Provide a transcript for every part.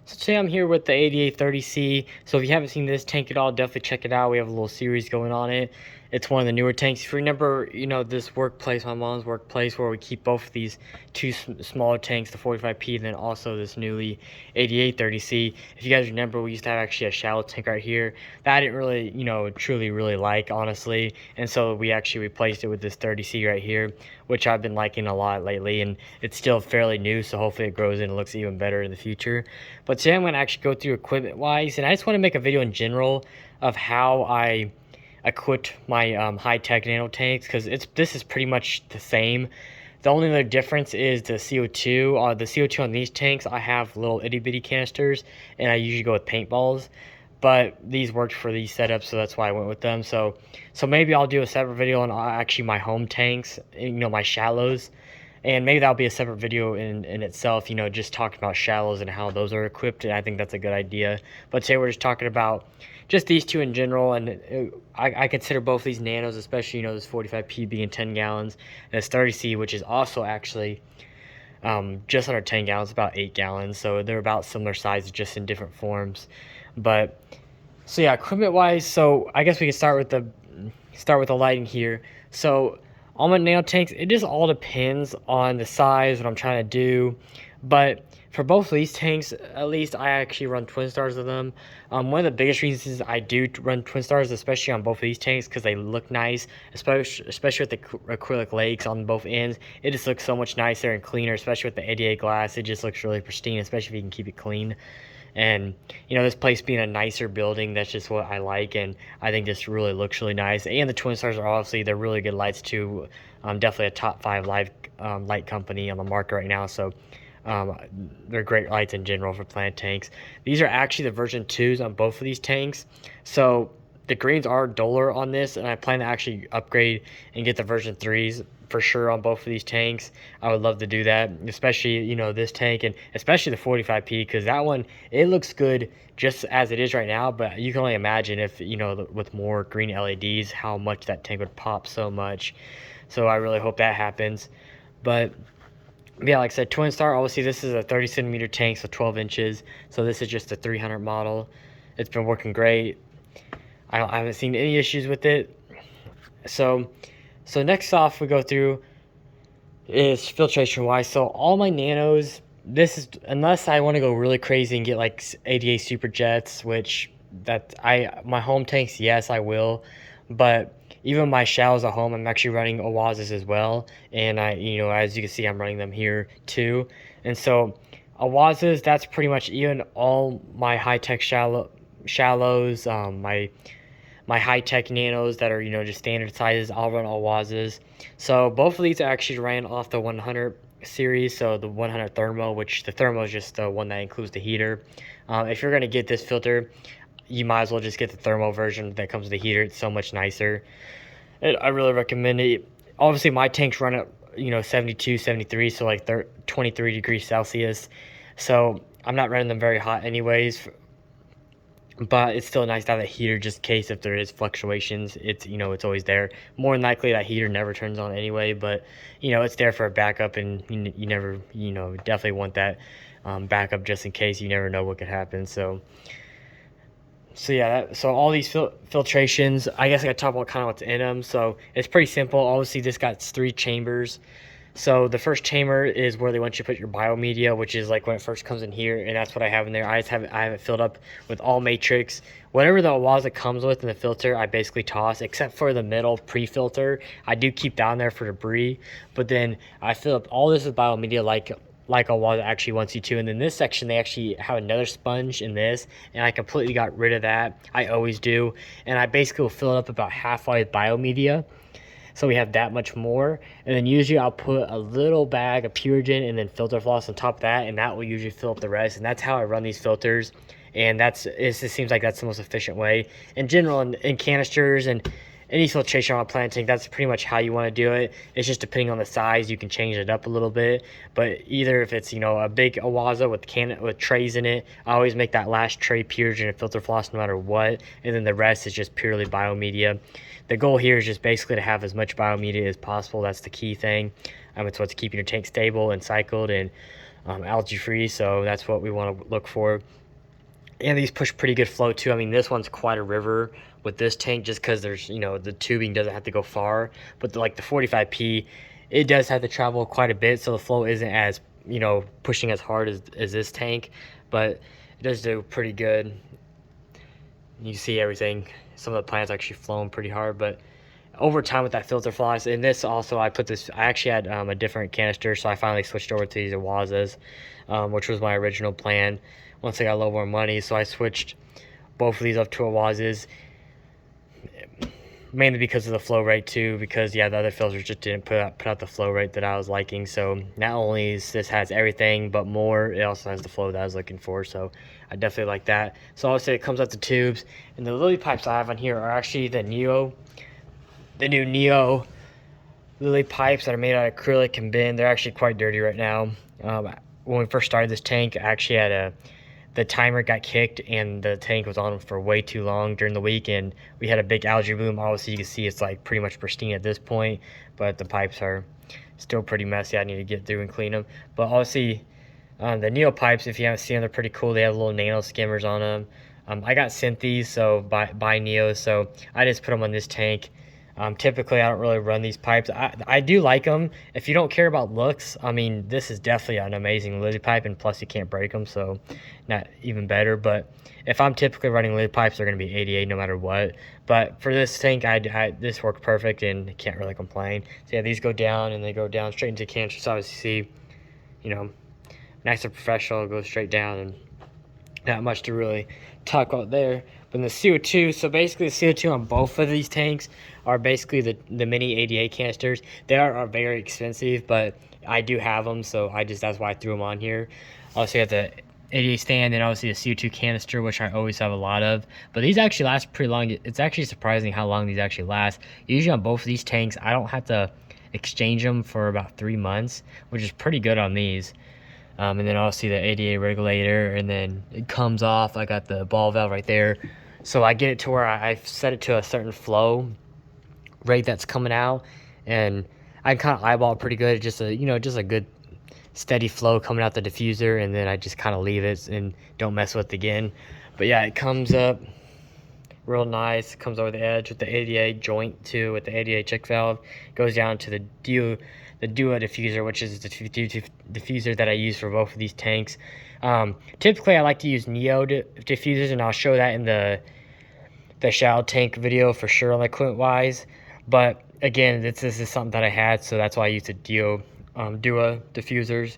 So today I'm here with the 8830C. So if you haven't seen this tank at all, definitely check it out. We have a little series going on it. It's one of the newer tanks. If you remember, this workplace, my mom's workplace, where we keep both of these two smaller tanks, the 45P, and then also this newly 8830C. If you guys remember, we used to have actually a shallow tank right here that I didn't really, truly really like, honestly. And so we actually replaced it with this 30C right here, which I've been liking a lot lately. And it's still fairly new, so hopefully it grows and looks even better in the future. But today I'm going to actually go through equipment wise, and I just want to make a video in general of how I equipped my high-tech nano tanks, because this is pretty much the same. The only other difference is the CO2. The CO2 on these tanks, I have little itty-bitty canisters, and I usually go with paintballs. But these worked for these setups, so that's why I went with them. So maybe I'll do a separate video on actually my home tanks, my shallows. And maybe that'll be a separate video in itself, just talking about shallows and how those are equipped. And I think that's a good idea. But today we're just talking about just these two in general. And I consider both these nanos, especially, this 45P being 10 gallons. And this 30C, which is also actually just under 10 gallons, about 8 gallons. So they're about similar sizes, just in different forms. But so yeah, equipment wise, so I guess we can start with the lighting here. So all my nano tanks, it just all depends on the size, what I'm trying to do. But for both of these tanks, at least I actually run twin stars with them. One of the biggest reasons I do run twin stars, especially on both of these tanks, because they look nice, especially with the acrylic legs on both ends. It just looks so much nicer and cleaner, especially with the 88 glass. It just looks really pristine, especially if you can keep it clean. And this place being a nicer building, that's just what I like, and I think this really looks really nice. And the twin stars are obviously, they're really good lights too. Definitely a top 5 light company on the market right now. So they're great lights in general for plant tanks. These are actually the version 2s on both of these tanks. So the greens are duller on this, and I plan to actually upgrade and get the version 3s for sure on both of these tanks. I would love to do that, especially this tank, and especially the 45P, because that one, it looks good just as it is right now, but you can only imagine if with more green LEDs how much that tank would pop so much. So I really hope that happens. But yeah, like I said, twin star, obviously this is a 30 centimeter tank, so 12 inches. So this is just a 300 model. It's been working great. I haven't seen any issues with it. So next off we go through is filtration wise. So all my nanos, this is, unless I want to go really crazy and get like 88 super jets, which my home tanks, yes I will, but even my shallows at home, I'm actually running Awazas as well. And as you can see, I'm running them here too. And so Awazas, that's pretty much even all my high-tech shallows, my high-tech nanos that are just standard sizes, I'll run Awazas. So both of these actually ran off the 100 series, so the 100 thermo, which the thermo is just the one that includes the heater. If you're going to get this filter, you might as well just get the thermo version that comes with the heater. It's so much nicer. I really recommend it. Obviously my tanks run at 72, 73, so like 23 degrees Celsius. So I'm not running them very hot anyways, but it's still nice to have that heater just in case if there is fluctuations. It's it's always there. More than likely that heater never turns on anyway, but it's there for a backup, and you never definitely want that backup just in case. You never know what could happen. So yeah, so all these filtrations, I guess I gotta talk about kind of what's in them. So it's pretty simple. Obviously this got 3 chambers. So the first chamber is where they want you to put your biomedia, which is like when it first comes in here, and that's what I have in there. I have it filled up with all matrix. Whatever the Awaza comes with in the filter, I basically toss, except for the middle pre-filter. I do keep down there for debris, but then I fill up all this with biomedia like Awaza actually wants you to. And then this section, they actually have another sponge in this, and I completely got rid of that. I always do. And I basically will fill it up about halfway with biomedia, so we have that much more. And then usually I'll put a little bag of Purigen and then filter floss on top of that, and that will usually fill up the rest. And that's how I run these filters, and it seems like that's the most efficient way in general. In canisters and any filtration on a plant tank, that's pretty much how you want to do it. It's just depending on the size, you can change it up a little bit. But either if it's a big Awaza with trays in it, I always make that last tray Purigen and filter floss no matter what, and then the rest is just purely biomedia. The goal here is just basically to have as much biomedia as possible. That's the key thing. It's what's keeping your tank stable and cycled. And algae free, so that's what we want to look for. And these push pretty good flow too. I mean, this one's quite a river with this tank, just because there's, you know, the tubing doesn't have to go far, but like the 45P, it does have to travel quite a bit, so the flow isn't as, you know, pushing as hard as this tank, but it does do pretty good. You see everything. Some of the plants actually flowing pretty hard, but over time with that filter floss, and this also, I actually had a different canister, so I finally switched over to these Awazas, which was my original plan once I got a little more money. So I switched both of these up to Awazas, mainly because of the flow rate too, because yeah, the other filters just didn't put out the flow rate that I was liking. So not only is this has everything but more, it also has the flow that I was looking for, so I definitely like that. So obviously it comes out the tubes, and the lily pipes I have on here are actually the new Neo lily pipes that are made out of acrylic and bin. They're actually quite dirty right now. When we first started this tank, I actually had the timer got kicked and the tank was on for way too long during the week, and we had a big algae bloom. Obviously you can see it's like pretty much pristine at this point, but the pipes are still pretty messy. I need to get through and clean them. But obviously the Neo pipes, if you haven't seen them, they're pretty cool. They have little nano skimmers on them. I got sent these so by Neo, so I just put them on this tank. Typically I don't really run these pipes. I do like them. If you don't care about looks, I mean, this is definitely an amazing lily pipe, and plus you can't break them, so not even better. But if I'm typically running lily pipes, they're going to be 88 no matter what. But for this tank, this worked perfect and can't really complain. So yeah, these go down, and they go down straight into canister. So obviously see, you know, nice and professional, goes straight down, and not much to really talk about there. But in the CO2, so basically the CO2 on both of these tanks are basically the mini 88 canisters. They are very expensive, but I do have them, so that's why I threw them on here. Also, you have the 88 stand, and obviously the CO2 canister, which I always have a lot of. But these actually last pretty long. It's actually surprising how long these actually last. Usually on both of these tanks, I don't have to exchange them for about 3 months, which is pretty good on these. And then obviously the 88 regulator, and then it comes off. I got the ball valve right there, so I get it to where I've set it to a certain flow rate that's coming out, and I can kind of eyeball it pretty good. Just a good steady flow coming out the diffuser, and then I just kind of leave it and don't mess with it again. But yeah, it comes up real nice. It comes over the edge with the 88 joint too, with the 88 check valve. Goes down to the Dua diffuser, which is the diffuser that I use for both of these tanks. Typically I like to use Neo diffusers, and I'll show that in the shallow tank video for sure on equipment wise. But again, this is something that I had, so that's why I use the Dua diffusers,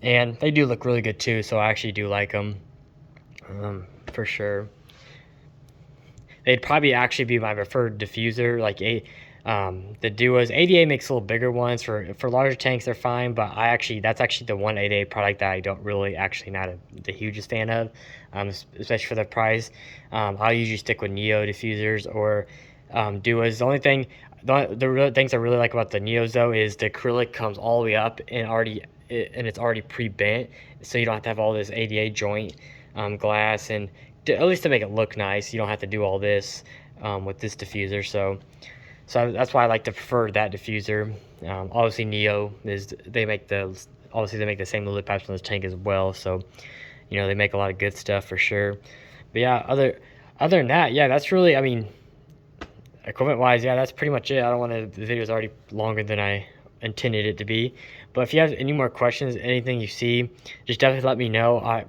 and they do look really good too, so I actually do like them for sure. They'd probably actually be my preferred diffuser, like the Duas. 88 makes a little bigger ones. For larger tanks, they're fine, but that's actually the one 88 product that I don't really not the hugest fan of, especially for the price. I'll usually stick with Neo diffusers or Duas. The real things I really like about the Neos though is the acrylic comes all the way up and it's already pre-bent, so you don't have to have all this 88 joint glass, and at least to make it look nice, you don't have to do all this with this diffuser. So that's why I like to prefer that diffuser. Obviously Neo they make the same lily pipes on this tank as well, so you know they make a lot of good stuff for sure. But yeah, other than that, yeah, that's really, I mean, equipment wise, yeah, that's pretty much it. I don't want to, the video is already longer than I intended it to be, but if you have any more questions, anything you see, just definitely let me know.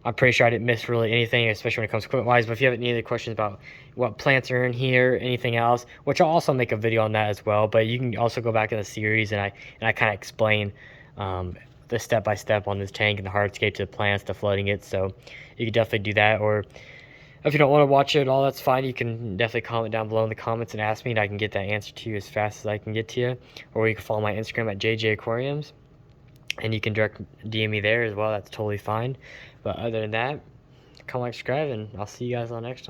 I'm pretty sure I didn't miss really anything, especially when it comes to equipment wise. But if you have any other questions about what plants are in here, anything else, which I'll also make a video on that as well, but you can also go back in the series and I kind of explain the step-by-step on this tank and the hardscape to the plants, to flooding it. So you can definitely do that, or if you don't want to watch it at all, that's fine. You can definitely comment down below in the comments and ask me, and I can get that answer to you as fast as I can get to you. Or you can follow my Instagram at JJ Aquariums, and you can direct DM me there as well. That's totally fine. But other than that, comment, like, subscribe, and I'll see you guys on the next one.